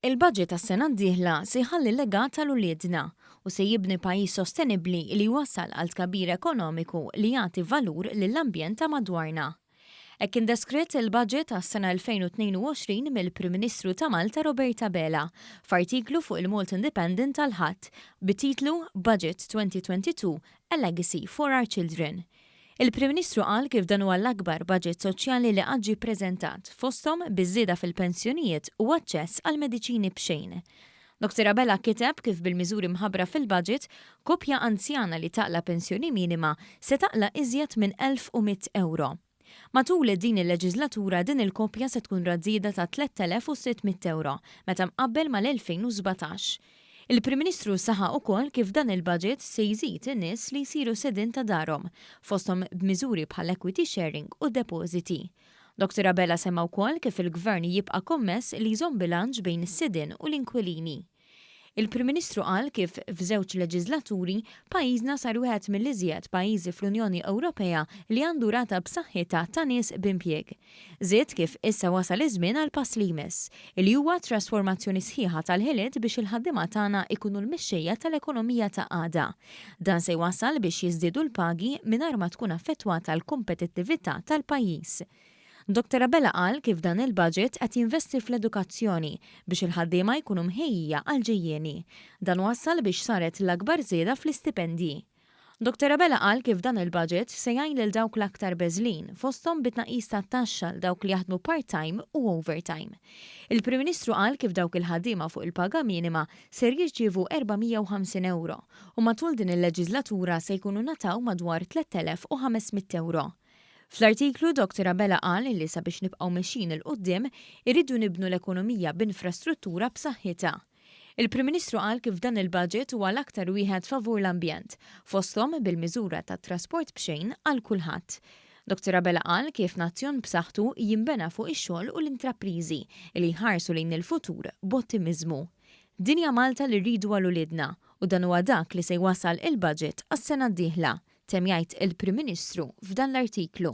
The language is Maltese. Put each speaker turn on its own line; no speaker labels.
Il-budget tas-sena d-dieħla se jħalli legat tal-uliedna u se jibni pajjiż sostenibbli li jwassal għal tkabbir ekonomiku li jagħti valur lill-ambjent ta' madwarna. Hekk indeskritt il-budget tas-sena 2022 mill-Prim Ministru ta' Malta Roberta Bela f'artiklu fuq il-Malta Independent tal-Ħadd bititlu Budget 2022 – A Legacy for Our Children. Il-Prim Ministru qal kif dan huwa l-akbar budget soċjali li qatt ġie ppreżentat fosthom biż-żieda fil-pensjonijiet u aċċess għal mediċini b'xejn. Dr. Bela kiteb kif bil-miżuri mħabbra fil-budget koppja anzjana li taqla pensjoni minima se taqla iżjed minn 1,100 euro. Matul din il-leġislatura din il-koppja se tkun rażida ta' 3,600 euro meta mqabbel mal-2017. Il-Prim Ministru saħa wkoll kif dan il-budget se jżid in-nies li jsiru sedin ta' darhom, fosthom b'miżuri bħal equity sharing u depositi. Dr. Bela semma wkoll kif il-Gvern jibqa' kommess li jżomm bilanċ bejn is-sidin u l-inkwilini. Il-Prim Ministru qal kif f'żewġ leġislaturi pajjiżna sar wieħed mill-iżjed pajjiżi fl-Unjoni Ewropea li għandu rata b'saħħitha ta' nies b'impjieg. Żied kif issa wasal iż-żmien għal pass li jmiss, li huwa trasformazzjoni sħiħa tal-ħiliet biex il-ħaddiema tagħna ikunu l-mixxejja tal-ekonomija ta' għada. Dan se jwassal biex jiżdiedu l-pagi mingħajr ma tkun affettwata l-kompetittività tal-pajjiż. Dr. Bela qal kif dan il-budget qed jinvesti fl-edukazzjoni biex il-ħaddiema jkunu mħejjija għal ġejjieni. Dan wassal biex saret l-akbar żieda fl-istipendji. Dr. Bela qal kif dan il-budget se jgħin lil dawk l-aktar beżlin fosthom bit-tnaqqis tat-taxxa l dawk li jaħdmu part-time u overtime. Il-Prim Ministru qal kif dawk il-ħaddiema fuq il-paga minima ser jirċievu 450 euro u matul din il-leġislatura se jkunu nataw madwar 3,500 euro. Fl-artiklu Dr. Bela qal li sabiex nibqgħu mexjin il-qudiem irridu nibnu l-ekonomija b'infrastruttura b'saħħitha. Il-Prim Ministru qal kif dan il-budget huwa l-aktar wieħed favur l-ambjent, fosthom bil-miżura tat-trasport b'xejn għal kulħadd. Dr. Bela qal kif nazzjon b'saħħtu jinbena fuq ix-xogħol u l-intrapriżi li jħarsu lejn il-futur b'ottimiżmu. Dinja Malta li rridu għal uliedna u dan huwa dak li se jwassal il-budget għas-sena d-dieħla. Tem jgħid il-Prim Ministru f'dan l-artiklu.